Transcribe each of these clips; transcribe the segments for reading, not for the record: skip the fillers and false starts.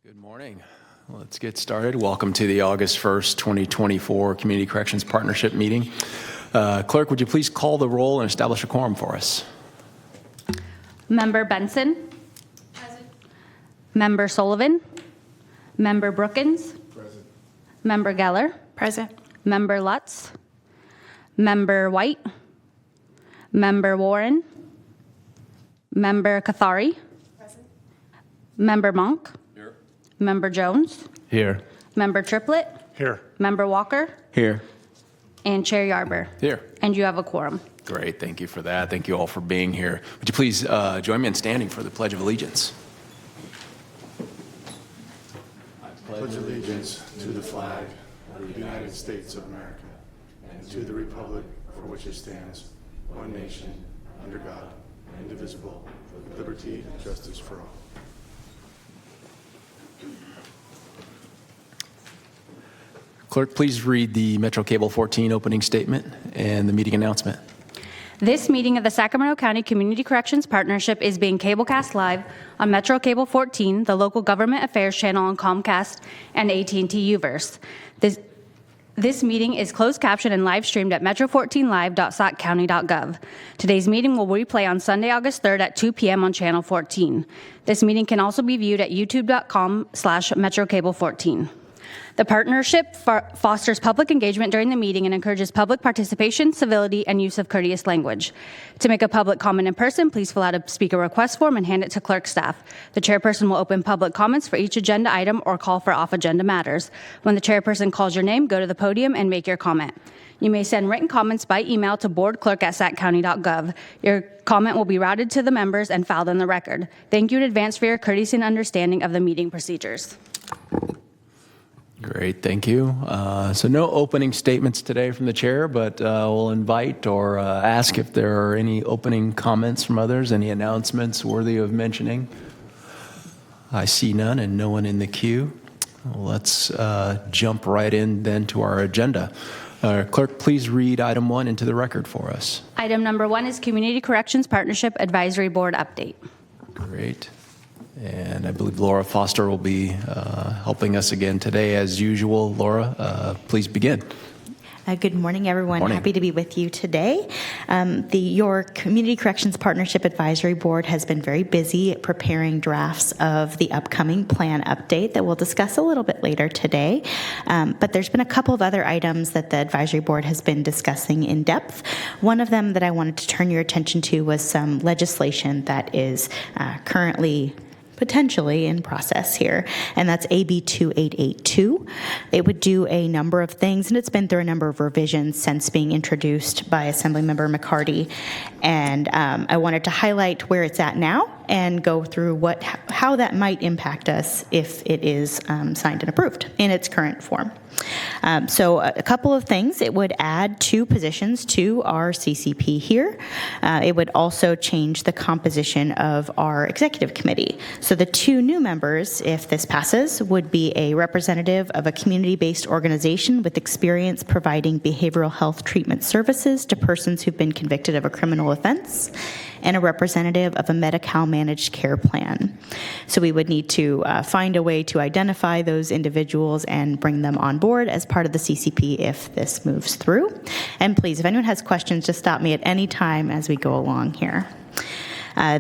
Good morning. Let's get started. Welcome to the August 1st, 2024 Community Corrections Partnership meeting. Clerk, would you please call the roll and establish a quorum for us? Member Benson? Present. Member Sullivan? Member Brookins? Present. Member Geller? Present. Member Lutz? Member White? Member Warren? Member Kathari? Present. Member Monk? Here. Member Jones? Here. Member Triplett? Here. Member Walker? Here. And Chair Yarber? Here. And you have a quorum. Great. Thank you for that. Thank you all for being here. Would you please join me in standing for the Pledge of Allegiance? I pledge allegiance to the flag of the United States of America and to the republic for which it stands, one nation, under God, indivisible, with liberty and justice for all. Clerk, please read the Metro Cable 14 opening statement and the meeting announcement. This meeting of the Sacramento County Community Corrections Partnership is being cablecast live on Metro Cable 14, the local government affairs channel on Comcast, and AT&T Uverse. This meeting is closed captioned and live streamed at metro14live.saccounty.gov. Today's meeting will replay on Sunday, August 3rd at 2 p.m. on Channel 14. This meeting can also be viewed at youtube.com/metrocable14. The partnership fosters public engagement during the meeting and encourages public participation, civility, and use of courteous language. To make a public comment in person, please fill out a speaker request form and hand it to clerk staff. The chairperson will open public comments for each agenda item or call for off-agenda matters. When the chairperson calls your name, go to the podium and make your comment. You may send written comments by email to boardclerk@saccounty.gov. Your comment will be routed to the members and filed in the record. Thank you in advance for your courtesy and understanding of the meeting procedures. Great, thank you. So no opening statements today from the chair, but we'll invite or ask if there are any opening comments from others, any announcements worthy of mentioning. I see none and no one in the queue. Let's jump right in then to our agenda. Clerk, please read item 1 into the record for us. Item number 1 is Community Corrections Partnership Advisory Board update. Great. And I believe Laura Foster will be helping us again today as usual. Laura, please begin. Good morning, everyone. Morning. Happy to be with you today. Your Community Corrections Partnership Advisory Board has been very busy preparing drafts of the upcoming plan update that we'll discuss a little bit later today. But there's been a couple of other items that the Advisory Board has been discussing in depth. One of them that I wanted to turn your attention to was some legislation that is currently potentially in process here, and that's AB 2882. It would do a number of things, and it's been through a number of revisions since being introduced by Assemblymember McCarty. And I wanted to highlight where it's at now and go through how that might impact us if it is signed and approved in its current form. So a couple of things. It would add 2 positions to our CCP here. It would also change the composition of our executive committee. So the 2 new members, if this passes, would be a representative of a community-based organization with experience providing behavioral health treatment services to persons who've been convicted of a criminal offense, and a representative of a Medi-Cal managed care plan. So we would need to find a way to identify those individuals and bring them on board as part of the CCP if this moves through. And please, if anyone has questions, just stop me at any time as we go along here.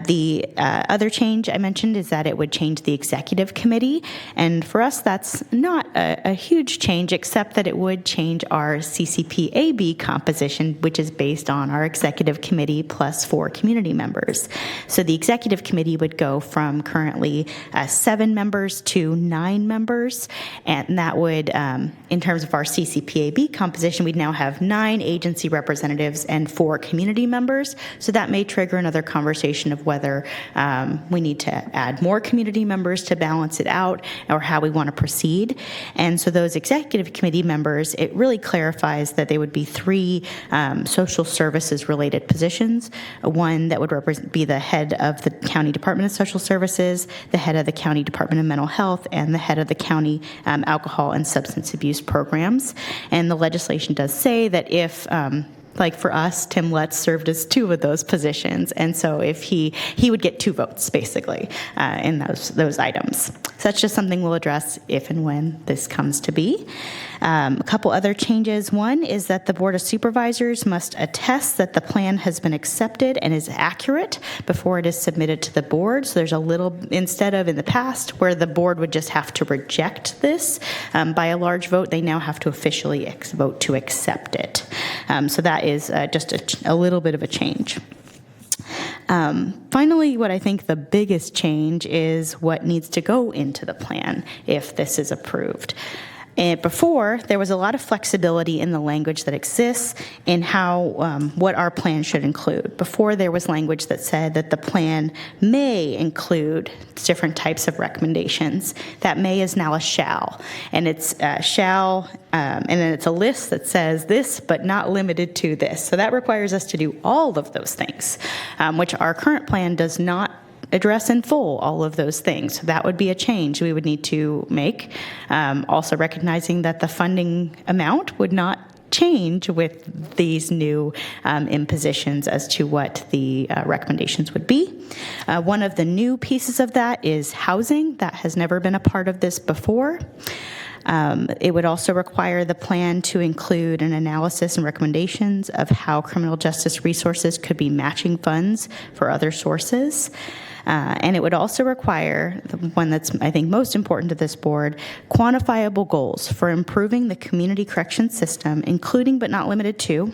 The other change I mentioned is that it would change the executive committee, and for us that's not a huge change, except that it would change our CCP-AB composition, which is based on our executive committee plus 4 community members. So the executive committee would go from currently 7 members to 9 members, and that would, in terms of our CCP-AB composition, we'd now have 9 agency representatives and 4 community members, so that may trigger another conversation of whether we need to add more community members to balance it out or how we want to proceed. And so those executive committee members, it really clarifies that they would be 3 social services related positions, one that would be the head of the County Department of Social Services, the head of the County Department of Mental Health, and the head of the County Alcohol and Substance Abuse Programs. And the legislation does say that if like for us, Tim Lutz served as 2 of those positions, and so if he would get 2 votes basically in those items. So that's just something we'll address if and when this comes to be. A couple other changes. One is that the Board of Supervisors must attest that the plan has been accepted and is accurate before it is submitted to the board. So there's a little, instead of in the past where the board would just have to reject this by a large vote, they now have to officially vote to accept it. So that is just a little bit of a change. Finally, what I think the biggest change is what needs to go into the plan if this is approved. And before, there was a lot of flexibility in the language that exists in how what our plan should include. Before, there was language that said that the plan may include different types of recommendations. That may is now a shall, and it's shall, and then it's a list that says this, but not limited to this. So that requires us to do all of those things, which our current plan does not address in full all of those things. So that would be a change we would need to make. Also recognizing that the funding amount would not change with these new impositions as to what the recommendations would be. One of the new pieces of that is housing. That has never been a part of this before. It would also require the plan to include an analysis and recommendations of how criminal justice resources could be matching funds for other sources. And it would also require, the one that's, I think, most important to this board, quantifiable goals for improving the community correction system, including but not limited to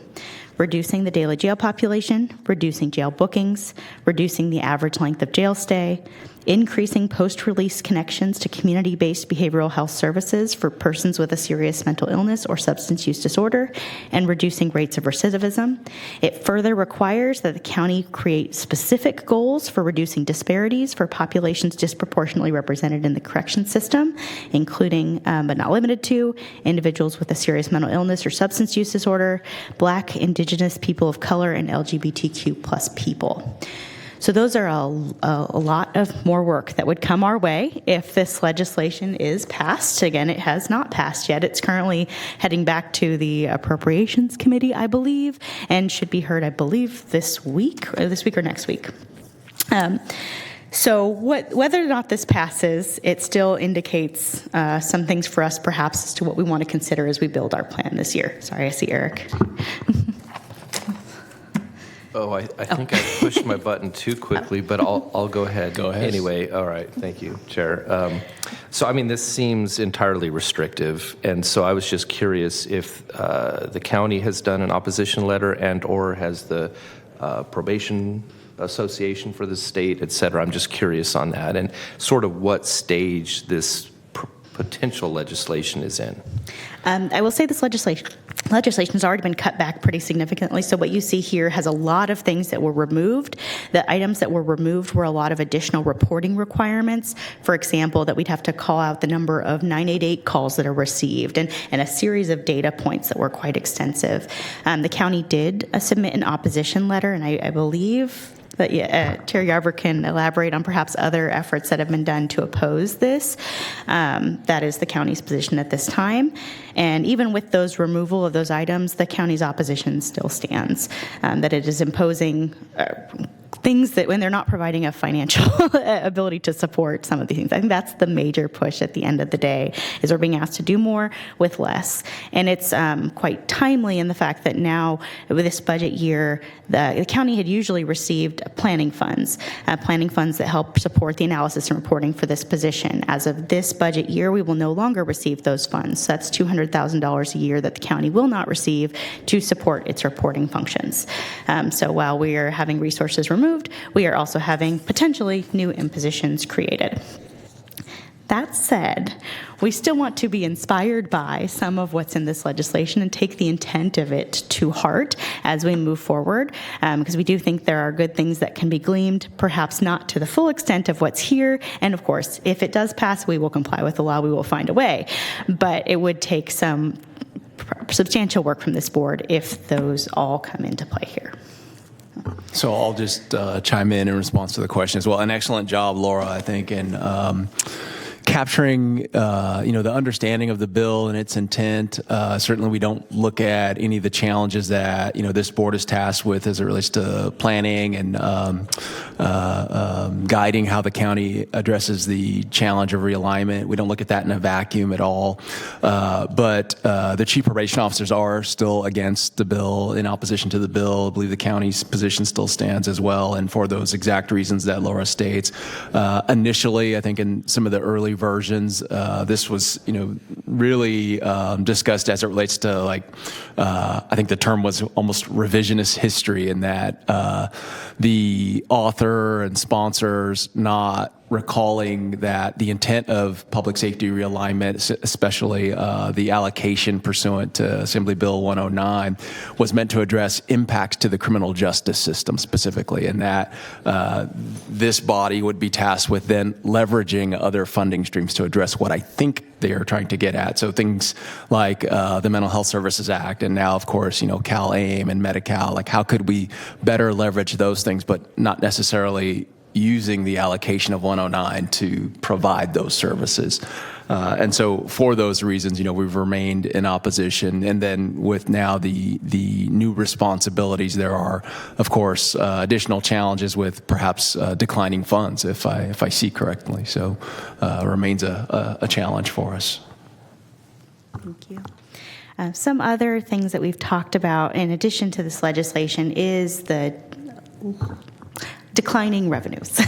reducing the daily jail population, reducing jail bookings, reducing the average length of jail stay, increasing post-release connections to community-based behavioral health services for persons with a serious mental illness or substance use disorder, and reducing rates of recidivism. It further requires that the county create specific goals for reducing disparities for populations disproportionately represented in the correction system, including, but not limited to, individuals with a serious mental illness or substance use disorder, Black, Indigenous, people of color, and LGBTQ plus people. So those are a lot of more work that would come our way if this legislation is passed. Again, it has not passed yet. It's currently heading back to the Appropriations Committee, I believe, and should be heard, I believe, this week or next week. So whether or not this passes, it still indicates some things for us, perhaps, as to what we want to consider as we build our plan this year. Sorry, I see Eric. I think I pushed my button too quickly, but I'll go ahead. Go ahead. Anyway, all right. Thank you, Chair. So, I mean, this seems entirely restrictive, and so I was just curious if the county has done an opposition letter and/or has the probation association for the state, et cetera. I'm just curious on that and sort of what stage this potential legislation is in. I will say this legislation has already been cut back pretty significantly. So what you see here has a lot of things that were removed. The items that were removed were a lot of additional reporting requirements. For example, that we'd have to call out the number of 988 calls that are received and a series of data points that were quite extensive. The county did submit an opposition letter, and I believe that Terry Yarber can elaborate on perhaps other efforts that have been done to oppose this. That is the county's position at this time. And even with those removal of those items, the county's opposition still stands, that it is imposing things that when they're not providing a financial ability to support some of these things. I think that's the major push at the end of the day, is we're being asked to do more with less. And it's quite timely in the fact that now with this budget year, the county had usually received planning funds that help support the analysis and reporting for this position. As of this budget year, we will no longer receive those funds. So that's $200,000 a year that the county will not receive to support its reporting functions. So while we are having resources removed, we are also having potentially new impositions created. That said, we still want to be inspired by some of what's in this legislation and take the intent of it to heart as we move forward, because we do think there are good things that can be gleaned, perhaps not to the full extent of what's here. And of course, if it does pass, we will comply with the law. We will find a way. But it would take some substantial work from this board if those all come into play here. So I'll just chime in response to the question as well. An excellent job, Laura, I think, in capturing, the understanding of the bill and its intent. Certainly, we don't look at any of the challenges that, this board is tasked with as it relates to planning and guiding how the county addresses the challenge of realignment. We don't look at that in a vacuum at all. But the chief probation officers are still against the bill, in opposition to the bill. I believe the county's position still stands as well, and for those exact reasons that Laura states. Initially, I think in some of the early versions, this was, really discussed as it relates to, I think the term was almost revisionist history, in that the author and sponsors not recalling that the intent of public safety realignment, especially the allocation pursuant to Assembly Bill 109, was meant to address impacts to the criminal justice system specifically, and that this body would be tasked with then leveraging other funding streams to address what I think they are trying to get at. So things like the Mental Health Services Act, and now, of course, CalAIM and Medi-Cal, how could we better leverage those things, but not necessarily using the allocation of 109 to provide those services. And so for those reasons, we've remained in opposition. And then with now the new responsibilities, there are, of course, additional challenges with perhaps declining funds, if I see correctly. So remains a challenge for us. Thank you. Some other things that we've talked about in addition to this legislation is the declining revenues,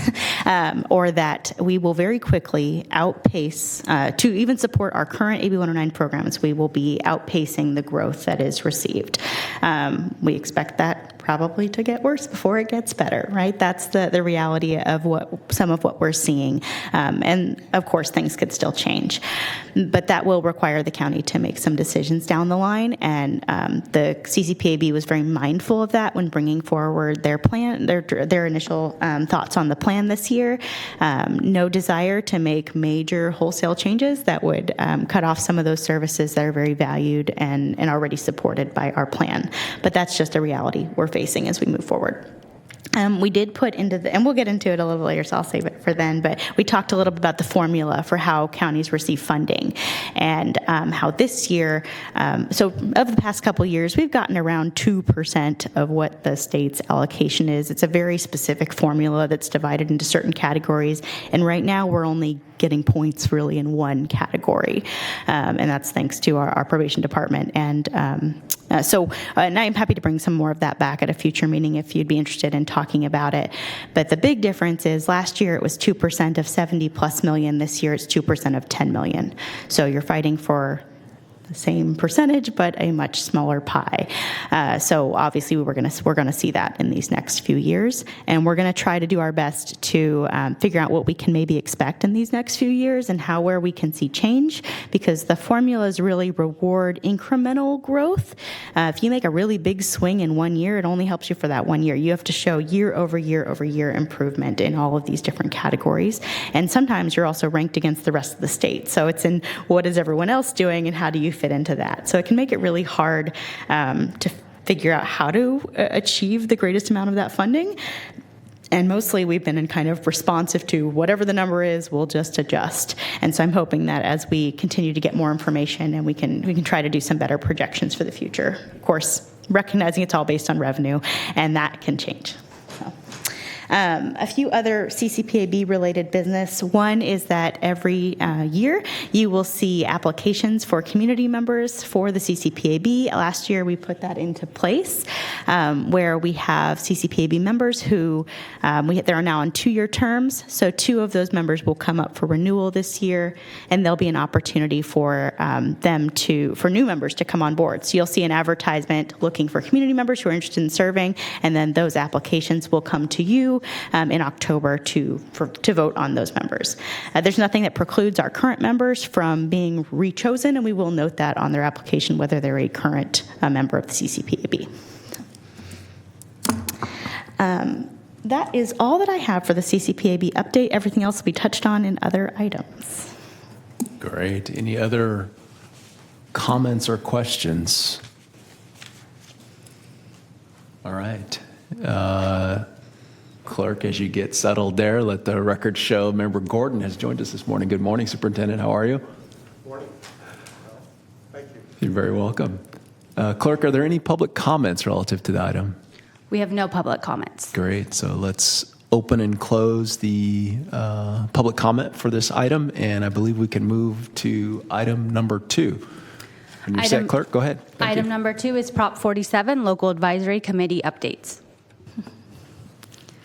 or that we will very quickly outpace, to even support our current AB 109 programs, we will be outpacing the growth that is received. We expect that probably to get worse before it gets better, right? That's the reality of some of what we're seeing. And of course, things could still change. But that will require the county to make some decisions down the line. And the CCPAB was very mindful of that when bringing forward their plan, their initial thoughts on the plan this year. No desire to make major wholesale changes that would cut off some of those services that are very valued and already supported by our plan. But that's just a reality we're facing as we move forward. We did put into and we'll get into it a little later, so I'll save it for then, but we talked a little bit about the formula for how counties receive funding, and how this year, so of the past couple years, we've gotten around 2% of what the state's allocation is. It's a very specific formula that's divided into certain categories, and right now we're only getting points really in one category, and that's thanks to our probation department. And and I'm happy to bring some more of that back at a future meeting if you'd be interested in talking about it. But the big difference is last year it was 2% of 70 plus million. This year it's 2% of 10 million. So you're fighting for the same percentage, but a much smaller pie. So obviously we're going to see that in these next few years, and we're going to try to do our best to figure out what we can maybe expect in these next few years and where we can see change, because the formulas really reward incremental growth. If you make a really big swing in 1 year, it only helps you for that 1 year. You have to show year over year over year improvement in all of these different categories, and sometimes you're also ranked against the rest of the state. So it's in what is everyone else doing and how do you fit into that. So it can make it really hard to figure out how to achieve the greatest amount of that funding. And mostly we've been in kind of responsive to whatever the number is, we'll just adjust. And so I'm hoping that as we continue to get more information, and we can try to do some better projections for the future. Of course, recognizing it's all based on revenue, and that can change. So. A few other CCPAB-related business. One is that every year you will see applications for community members for the CCPAB. Last year we put that into place, where we have CCPAB members who they are now on 2-year terms. So 2 of those members will come up for renewal this year, and there'll be an opportunity for for new members to come on board. So you'll see an advertisement looking for community members who are interested in serving, and then those applications will come to you in October to vote on those members. There's nothing that precludes our current members from being rechosen, and we will note that on their application whether they're a current member of the CCPAB. That is all that I have for the CCPAB update. Everything else will be touched on in other items. Great. Any other comments or questions? All right. Clerk, as you get settled there, let the record show Member Gordon has joined us this morning. Good morning, Superintendent. How are you? Morning. Thank you. You're very welcome. Clerk, are there any public comments relative to the item? We have no public comments. Great. So let's open and close the public comment for this item, and I believe we can move to item number 2. When you're set, Item- Clerk, go ahead. Thank Item you. number 2 is Prop 47, Local Advisory Committee updates.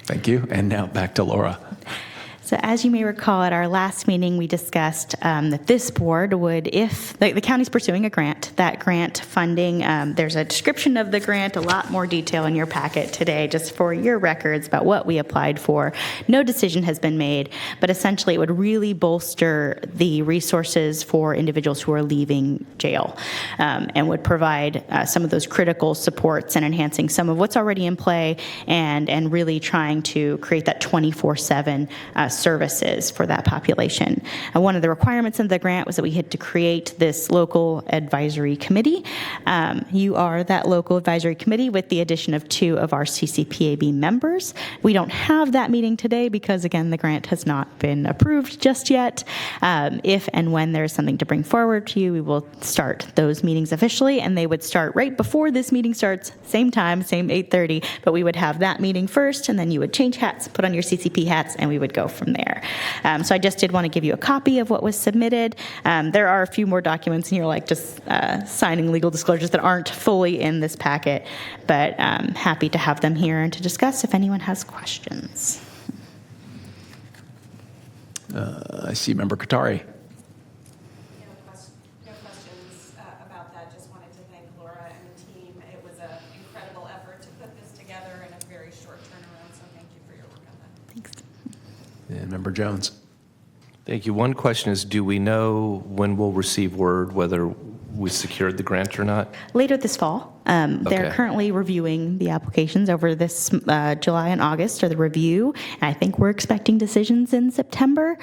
Thank you. And now back to Laura. So as you may recall, at our last meeting, we discussed that this board would, if the county's pursuing a grant, that grant funding, there's a description of the grant, a lot more detail in your packet today, just for your records about what we applied for. No decision has been made, but essentially it would really bolster the resources for individuals who are leaving jail, and would provide some of those critical supports and enhancing some of what's already in play, and really trying to create that 24/7 services for that population. One of the requirements of the grant was that we had to create this local advisory committee. You are that local advisory committee with the addition of 2 of our CCPAB members. We don't have that meeting today because, again, the grant has not been approved just yet. If and when there's something to bring forward to you, we will start those meetings officially, and they would start right before this meeting starts, same time, same 8:30, but we would have that meeting first, and then you would change hats, put on your CCP hats, and we would go from there. So I just did want to give you a copy of what was submitted. There are a few more documents in here, like just signing legal disclosures that aren't fully in this packet, but happy to have them here and to discuss if anyone has questions. I see Member Qatari. No questions about that. Just wanted to thank Laura and the team. It was an incredible effort to put this together in a very short turnaround, so thank you for your work on that. Thanks. And Member Jones. Thank you. One question is, do we know when we'll receive word whether we secured the grant or not? Later this fall. They're Okay. currently reviewing the applications over this July and August, or the review. And I think we're expecting decisions in September,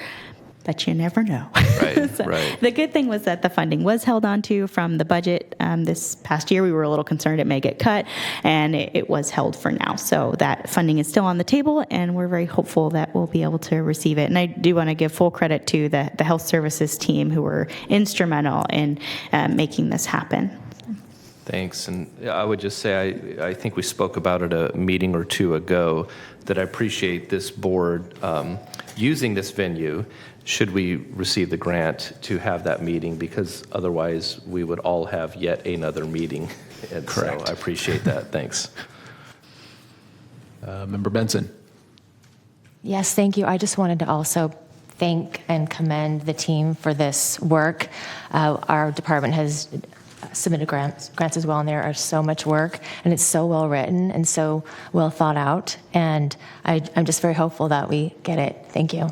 but you never know. Right, So right. The good thing was that the funding was held onto from the budget this past year. We were a little concerned it may get cut, and it was held for now. So that funding is still on the table, and we're very hopeful that we'll be able to receive it. And I do want to give full credit to the health services team, who were instrumental in making this happen. Thanks. And I would just say, I think we spoke about it a meeting or 2 ago, that I appreciate this board using this venue, should we receive the grant, to have that meeting, because otherwise we would all have yet another meeting. And Correct. So I appreciate that. Thanks. Member Benson. Yes, thank you. I just wanted to also thank and commend the team for this work. Our department has submitted grants as well, and there are so much work, and it's so well written and so well thought out, and I'm just very hopeful that we get it. Thank you.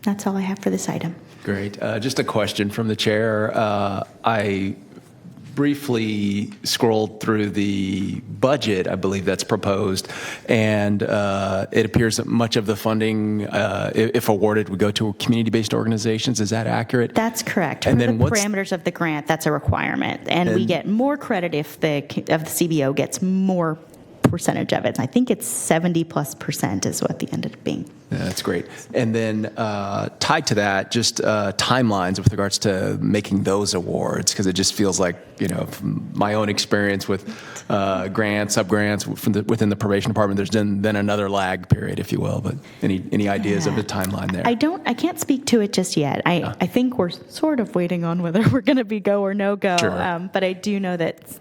That's all I have for this item. Great. Just a question from the chair. I briefly scrolled through the budget, I believe that's proposed, and it appears that much of the funding, if awarded, would go to community-based organizations. Is that accurate? That's correct. And For then the what's- parameters of the grant, that's a requirement. And we get more credit if the CBO gets more percentage of it. I think it's 70+% is what the ended up being. Yeah, that's great. And then tied to that, just timelines with regards to making those awards, because it just feels like, from my own experience with grants, sub-grants within the probation department, there's then another lag period, if you will. But any ideas of the timeline there? I can't speak to it just yet. I think we're sort of waiting on whether we're going to be go or no go. Sure. But I do know that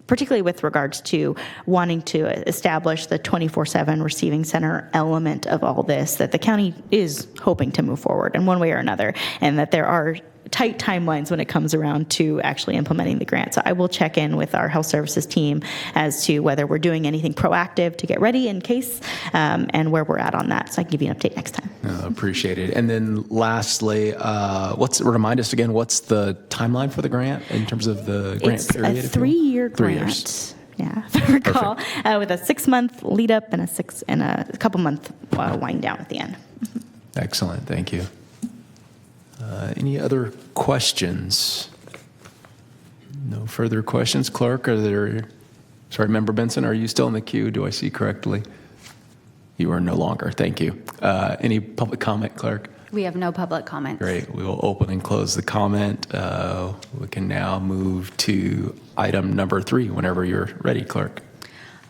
particularly with regards to wanting to establish the 24/7 receiving center element of all this, that the county is hoping to move forward in one way or another, and that there are tight timelines when it comes around to actually implementing the grant. So I will check in with our health services team as to whether we're doing anything proactive to get ready in case, and where we're at on that. So I can give you an update next time. Appreciate it. And then lastly, remind us again, what's the timeline for the grant in terms of the grant It's period? a if you will? 3-year 3 grant. years. Yeah, if I recall, with a 6-month lead up and a couple-month wind down at the end. Excellent. Thank you. Any other questions? No further questions. Clerk, are there Sorry, Member Benson, are you still in the queue? Do I see correctly? You are no longer. Thank you. Any public comment, Clerk? We have no public comments. Great. We will open and close the comment. We can now move to item number 3 whenever you're ready, Clerk.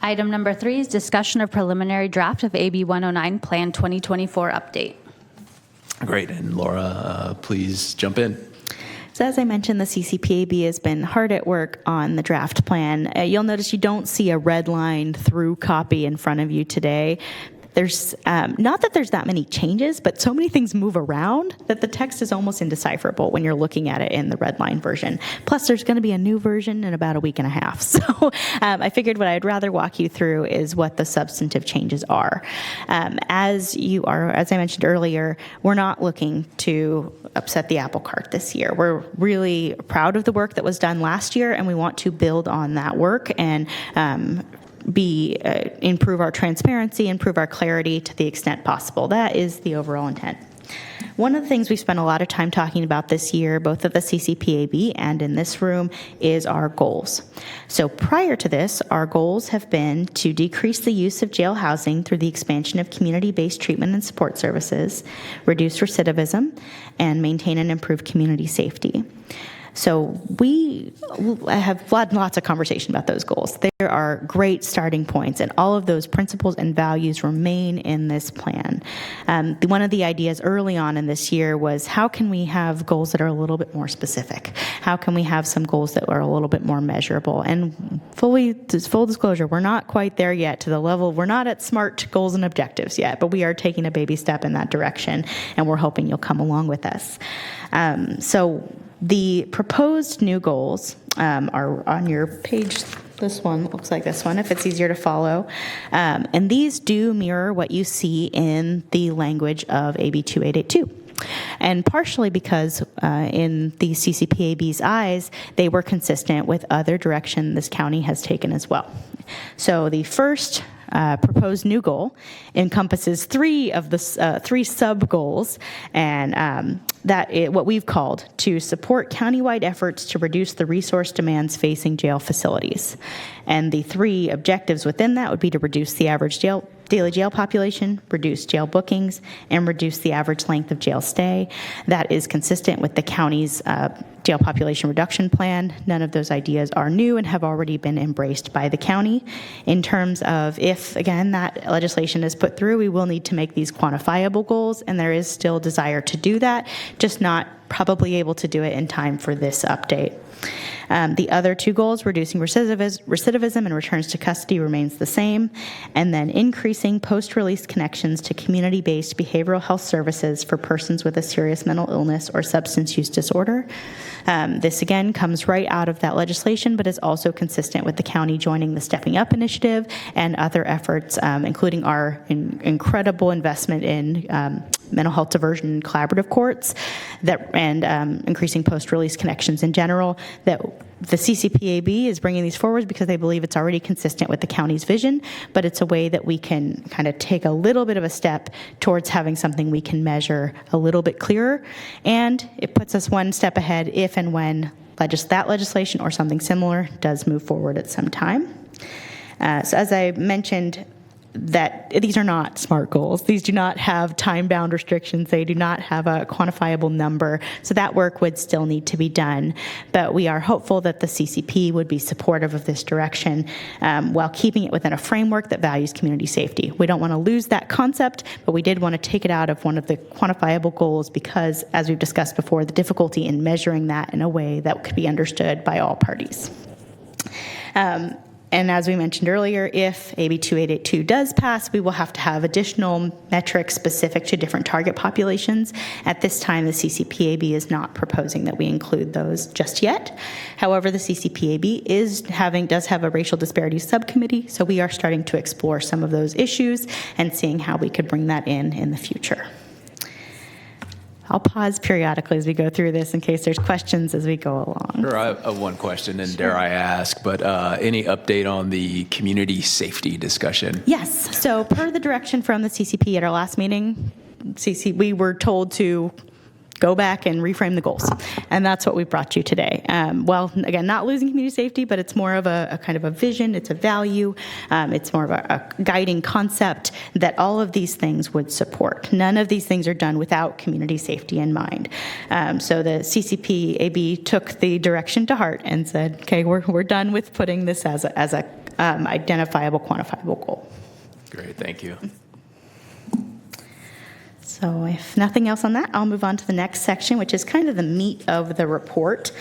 Item number 3 is discussion of preliminary draft of AB 109 Plan 2024 update. Great. And Laura, please jump in. So as I mentioned, the CCPAB has been hard at work on the draft plan. You'll notice you don't see a red line through copy in front of you today. There's not that there's that many changes, but so many things move around that the text is almost indecipherable when you're looking at it in the red line version. Plus, there's going to be a new version in about a week and a half. So I figured what I'd rather walk you through is what the substantive changes are. As I mentioned earlier, we're not looking to upset the apple cart this year. We're really proud of the work that was done last year, and we want to build on that work and improve our transparency, improve our clarity to the extent possible. That is the overall intent. One of the things we've spent a lot of time talking about this year, both at the CCPAB and in this room, is our goals. So prior to this, our goals have been to decrease the use of jail housing through the expansion of community-based treatment and support services, reduce recidivism, and maintain and improve community safety. So we have had lots of conversation about those goals. There are great starting points, and all of those principles and values remain in this plan. One of the ideas early on in this year was, how can we have goals that are a little bit more specific? How can we have some goals that are a little bit more measurable? And full disclosure, we're not quite there yet to the level, we're not at SMART goals and objectives yet, but we are taking a baby step in that direction, and we're hoping you'll come along with us. The proposed new goals are on your page. This one looks like this one, if it's easier to follow. And these do mirror what you see in the language of AB 2882. And partially because in the CCPAB's eyes, they were consistent with other direction this county has taken as well. So the first proposed new goal encompasses 3 of the 3 sub-goals, and what we've called to support countywide efforts to reduce the resource demands facing jail facilities. And the 3 objectives within that would be to reduce the average daily jail population, reduce jail bookings, and reduce the average length of jail stay. That is consistent with the county's jail population reduction plan. None of those ideas are new and have already been embraced by the county. In terms of if, again, that legislation is put through, we will need to make these quantifiable goals, and there is still desire to do that, just not probably able to do it in time for this update. The other 2 goals, reducing recidivism and returns to custody, remains the same, and then increasing post-release connections to community-based behavioral health services for persons with a serious mental illness or substance use disorder. This again comes right out of that legislation, but is also consistent with the county joining the Stepping Up initiative and other efforts, including our incredible investment in mental health diversion collaborative courts, and increasing post-release connections in general. That the CCPAB is bringing these forward because they believe it's already consistent with the county's vision, but it's a way that we can kind of take a little bit of a step towards having something we can measure a little bit clearer, and it puts us one step ahead if and when that legislation or something similar does move forward at some time. So as I mentioned, that these are not SMART goals. These do not have time-bound restrictions. They do not have a quantifiable number. So that work would still need to be done. But we are hopeful that the CCP would be supportive of this direction while keeping it within a framework that values community safety. We don't want to lose that concept, but we did want to take it out of one of the quantifiable goals because, as we've discussed before, the difficulty in measuring that in a way that could be understood by all parties. And as we mentioned earlier, if AB 2882 does pass, we will have to have additional metrics specific to different target populations. At this time, the CCPAB is not proposing that we include those just yet. However, the CCPAB does have a racial disparities subcommittee, so we are starting to explore some of those issues and seeing how we could bring that in the future. I'll pause periodically as we go through this in case there's questions as we go along. Sure, I have one question, and dare I ask, but any update on the community safety discussion? Yes. So per the direction from the CCP at our last meeting, we were told to go back and reframe the goals. And that's what we brought you today. Well, again, not losing community safety, but it's more of a kind of a vision, it's a value, it's more of a guiding concept that all of these things would support. None of these things are done without community safety in mind. So the CCP-AB took the direction to heart and said, okay, we're done with putting this as a identifiable, quantifiable goal. Great, thank you. So if nothing else on that, I'll move on to the next section, which is kind of the meat of the report.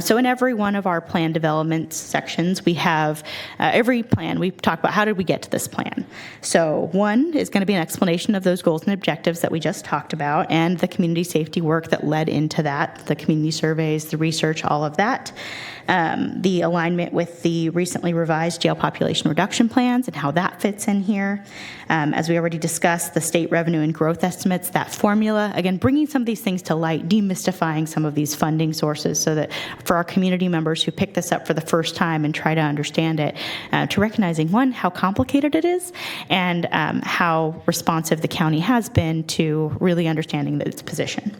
So in every one of our plan development sections, we have every plan, we talk about how did we get to this plan. So one is going to be an explanation of those goals and objectives that we just talked about and the community safety work that led into that, the community surveys, the research, all of that. The alignment with the recently revised jail population reduction plans and how that fits in here. As we already discussed, the state revenue and growth estimates, that formula, again, bringing some of these things to light, demystifying some of these funding sources so that for our community members who pick this up for the first time and try to understand it, to recognizing, one, how complicated it is and how responsive the county has been to really understanding its position.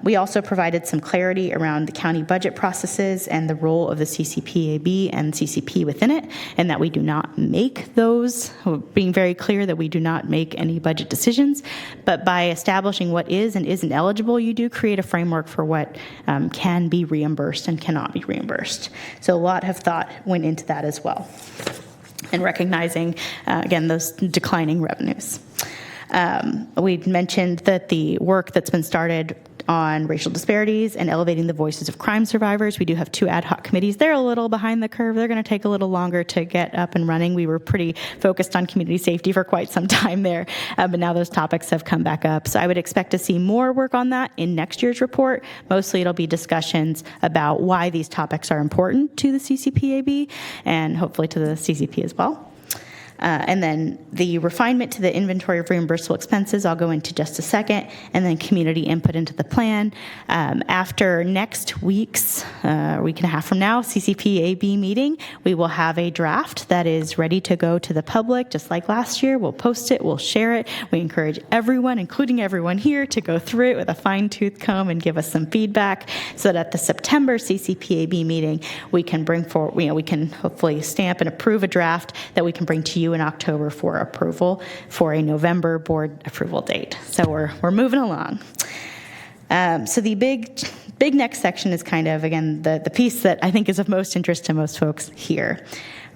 We also provided some clarity around the county budget processes and the role of the CCP-AB and CCP within it, and that we do not make those, being very clear that we do not make any budget decisions, but by establishing what is and isn't eligible, you do create a framework for what can be reimbursed and cannot be reimbursed. So a lot of thought went into that as well, and recognizing, again, those declining revenues. We mentioned that the work that's been started on racial disparities and elevating the voices of crime survivors. We do have 2 ad hoc committees. They're a little behind the curve. They're going to take a little longer to get up and running. We were pretty focused on community safety for quite some time there, but now those topics have come back up. So I would expect to see more work on that in next year's report. Mostly it'll be discussions about why these topics are important to the CCP-AB and hopefully to the CCP as well. And then the refinement to the inventory of reimbursable expenses, I'll go into just a second, and then community input into the plan. After next week's, week and a half from now, CCP-AB meeting, we will have a draft that is ready to go to the public, just like last year. We'll post it, we'll share it. We encourage everyone, including everyone here, to go through it with a fine-tooth comb and give us some feedback so that at the September CCP-AB meeting, we can bring forward, we can hopefully stamp and approve a draft that we can bring to you in October for approval for a November board approval date. So we're moving along. So the big next section is kind of, again, the piece that I think is of most interest to most folks here.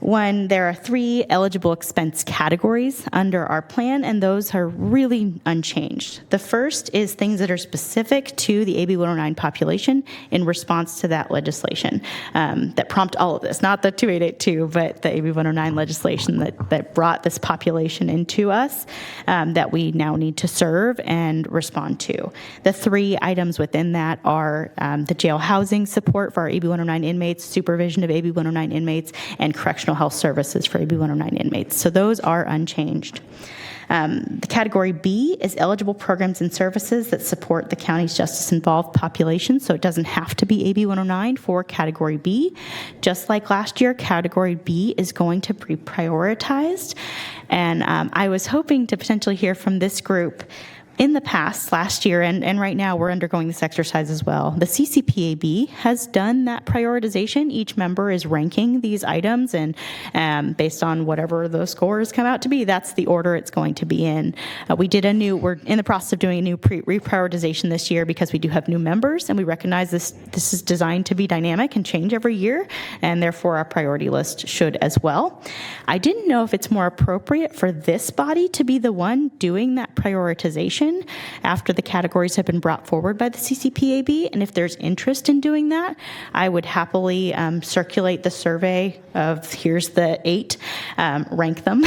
One, there are 3 eligible expense categories under our plan, and those are really unchanged. The first is things that are specific to the AB 109 population in response to that legislation that prompt all of this, not the 2882, but the AB 109 legislation that brought this population into us that we now need to serve and respond to. The 3 items within that are the jail housing support for our AB 109 inmates, supervision of AB 109 inmates, and correctional health services for AB 109 inmates. So those are unchanged. The category B is eligible programs and services that support the county's justice-involved population, so it doesn't have to be AB 109 for category B. Just like last year, category B is going to be prioritized, and I was hoping to potentially hear from this group. In the past, last year, and right now we're undergoing this exercise as well, the CCP-AB has done that prioritization. Each member is ranking these items, and based on whatever those scores come out to be, that's the order it's going to be in. We're in the process of doing a new reprioritization this year because we do have new members, and we recognize this is designed to be dynamic and change every year, and therefore our priority list should as well. I didn't know if it's more appropriate for this body to be the one doing that prioritization after the categories have been brought forward by the CCP-AB, and if there's interest in doing that, I would happily circulate the survey of here's the 8, rank them,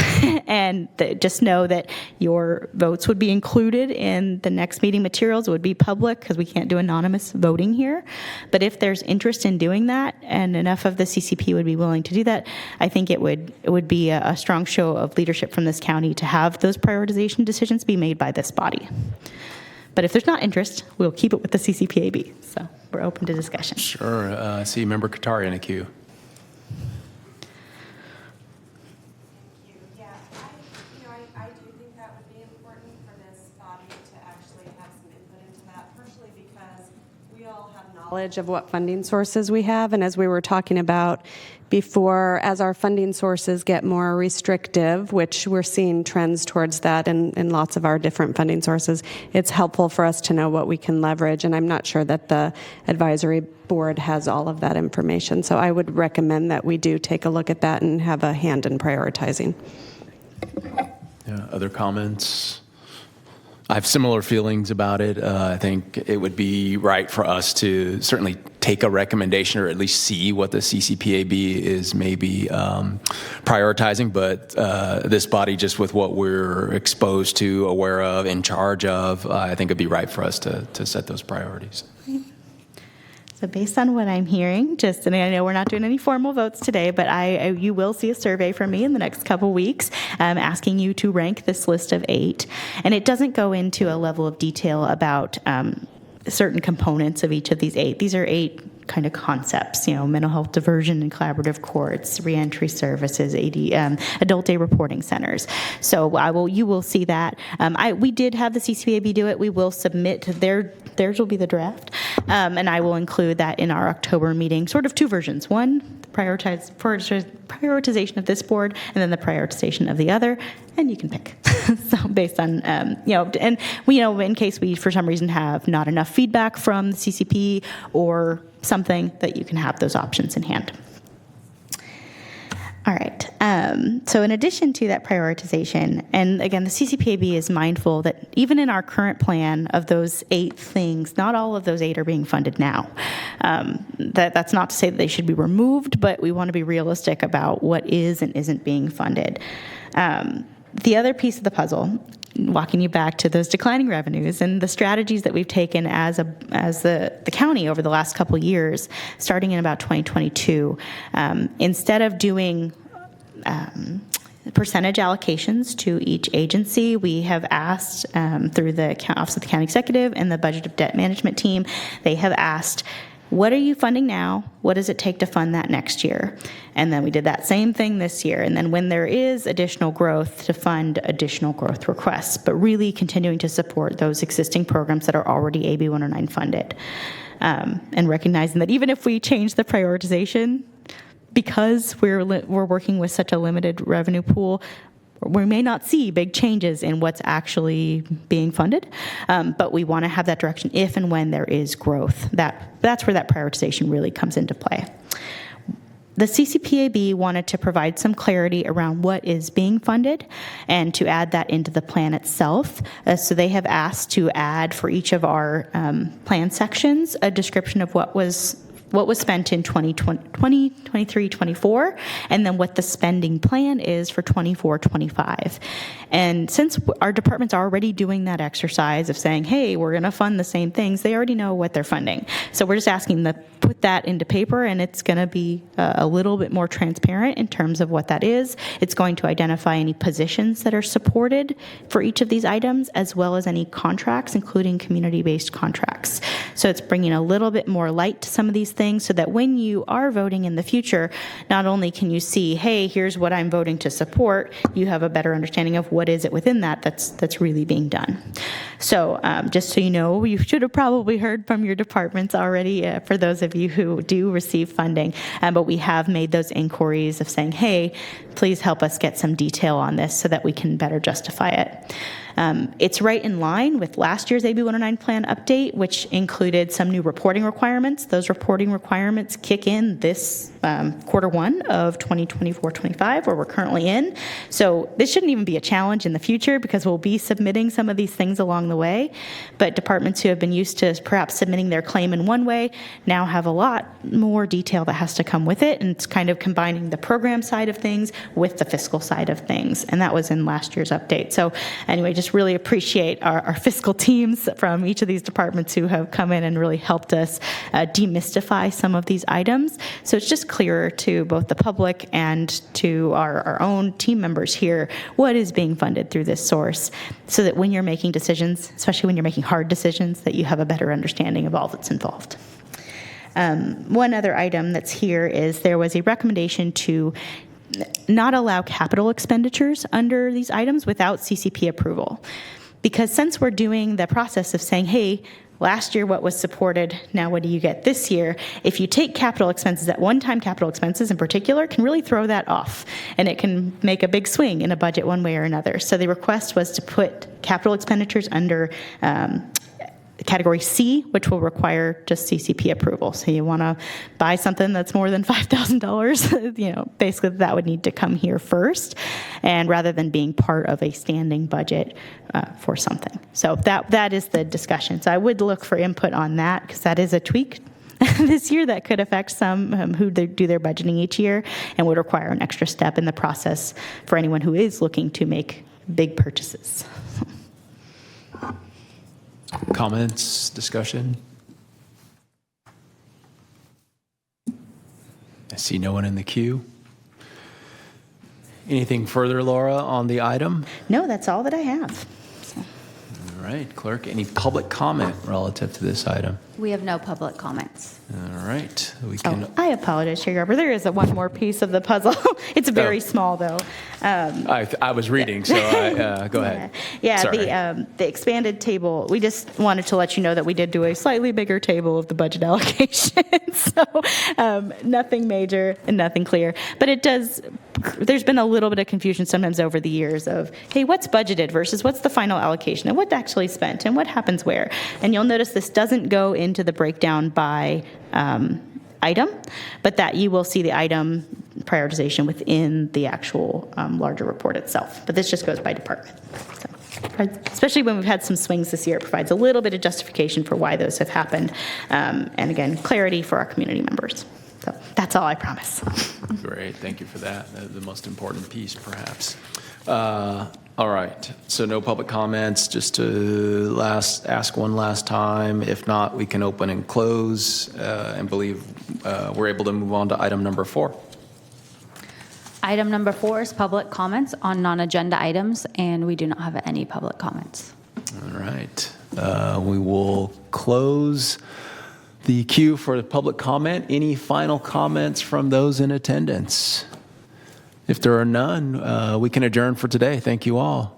and just know that your votes would be included in the next meeting materials. It would be public because we can't do anonymous voting here, but if there's interest in doing that and enough of the CCP would be willing to do that, I think it would be a strong show of leadership from this county to have those prioritization decisions be made by this body. But if there's not interest, we'll keep it with the CCP-AB. So we're open to discussion. Sure. I see Member Qatari in a queue. I do think that would be important for this body to actually have some input into that, partially knowledge of what funding sources we have. And as we were talking about before, as our funding sources get more restrictive, which we're seeing trends towards that in lots of our different funding sources, it's helpful for us to know what we can leverage. And I'm not sure that the advisory board has all of that information. So I would recommend that we do take a look at that and have a hand in prioritizing. Yeah, other comments? I have similar feelings about it. I think it would be right for us to certainly take a recommendation or at least see what the CCPAB is maybe prioritizing, but this body, just with what we're exposed to, aware of, in charge of, I think it'd be right for us to set those priorities. So based on what I'm hearing, and I know we're not doing any formal votes today, but you will see a survey from me in the next couple weeks asking you to rank this list of 8. And it doesn't go into a level of detail about certain components of each of these 8. These are 8 kind of concepts, mental health diversion and collaborative courts, reentry services, adult day reporting centers. So you will see that. We did have the CCPAB do it. We will submit theirs will be the draft, and I will include that in our October meeting. Sort of 2 versions: one, the prioritization of this board, and then the prioritization of the other, and you can pick. So based on in case we for some reason have not enough feedback from the CCP or something, that you can have those options in hand. All right. So in addition to that prioritization, and again, the CCPAB is mindful that even in our current plan of those 8 things, not all of those 8 are being funded now. That's not to say that they should be removed, but we want to be realistic about what is and isn't being funded. The other piece of the puzzle, walking you back to those declining revenues and the strategies that we've taken as the county over the last couple years, starting in about 2022, instead of doing percentage allocations to each agency, we have asked through the Office of the County Executive and the Budget of Debt Management team, they have asked, what are you funding now? What does it take to fund that next year? And then we did that same thing this year. And then when there is additional growth, to fund additional growth requests, but really continuing to support those existing programs that are already AB 109 funded. And recognizing that even if we change the prioritization, because we're working with such a limited revenue pool, we may not see big changes in what's actually being funded, but we want to have that direction if and when there is growth. That's where that prioritization really comes into play. The CCPAB wanted to provide some clarity around what is being funded and to add that into the plan itself. So they have asked to add for each of our plan sections a description of what was spent in 2023, 24, and then what the spending plan is for 24, 25. And since our department's already doing that exercise of saying, hey, we're going to fund the same things, they already know what they're funding. So we're just asking them to put that into paper, and it's going to be a little bit more transparent in terms of what that is. It's going to identify any positions that are supported for each of these items, as well as any contracts, including community-based contracts. So it's bringing a little bit more light to some of these things so that when you are voting in the future, not only can you see, hey, here's what I'm voting to support, you have a better understanding of what is it within that that's really being done. So just so you know, you should have probably heard from your departments already for those of you who do receive funding, but we have made those inquiries of saying, hey, please help us get some detail on this so that we can better justify it. It's right in line with last year's AB 109 plan update, which included some new reporting requirements. Those reporting requirements kick in this Q1 of 2024-25, where we're currently in. So this shouldn't even be a challenge in the future because we'll be submitting some of these things along the way. But departments who have been used to perhaps submitting their claim in one way now have a lot more detail that has to come with it. And it's kind of combining the program side of things with the fiscal side of things. And that was in last year's update. So anyway, just really appreciate our fiscal teams from each of these departments who have come in and really helped us demystify some of these items. So it's just clearer to both the public and to our own team members here what is being funded through this source, so that when you're making decisions, especially when you're making hard decisions, that you have a better understanding of all that's involved. One other item that's here is there was a recommendation to not allow capital expenditures under these items without CCP approval. Because since we're doing the process of saying, hey, last year what was supported, now what do you get this year? If you take capital expenses, that one-time capital expenses in particular can really throw that off, and it can make a big swing in a budget one way or another. So the request was to put capital expenditures under Category C, which will require just CCP approval. So you want to buy something that's more than $5,000, basically that would need to come here first, and rather than being part of a standing budget for something. So that is the discussion. So I would look for input on that, because that is a tweak this year that could affect some who do their budgeting each year, and would require an extra step in the process for anyone who is looking to make big purchases. Comments, discussion? I see no one in the queue. Anything further, Laura, on the item? No, that's all that I have. So. All right, clerk, any public comment relative to this item? We have no public comments. All right, we can. Oh, I apologize, Chair Garber. There is one more piece of the puzzle. It's very small, though. I was reading, so go ahead. Yeah, Sorry. the expanded table, we just wanted to let you know that we did do a slightly bigger table of the budget allocation. So nothing major and nothing clear. But there's been a little bit of confusion sometimes over the years of, hey, what's budgeted versus what's the final allocation and what actually spent and what happens where. And you'll notice this doesn't go into the breakdown by item, but that you will see the item prioritization within the actual larger report itself. But this just goes by department. So, especially when we've had some swings this year, it provides a little bit of justification for why those have happened. And again, clarity for our community members. So that's all I promise. Great, thank you for that. The most important piece, perhaps. All right, so no public comments, just to ask one last time. If not, we can open and close, and believe we're able to move on to item number 4. Item number 4 is public comments on non-agenda items, and we do not have any public comments. All right, we will close the queue for the public comment. Any final comments from those in attendance? If there are none, we can adjourn for today. Thank you all.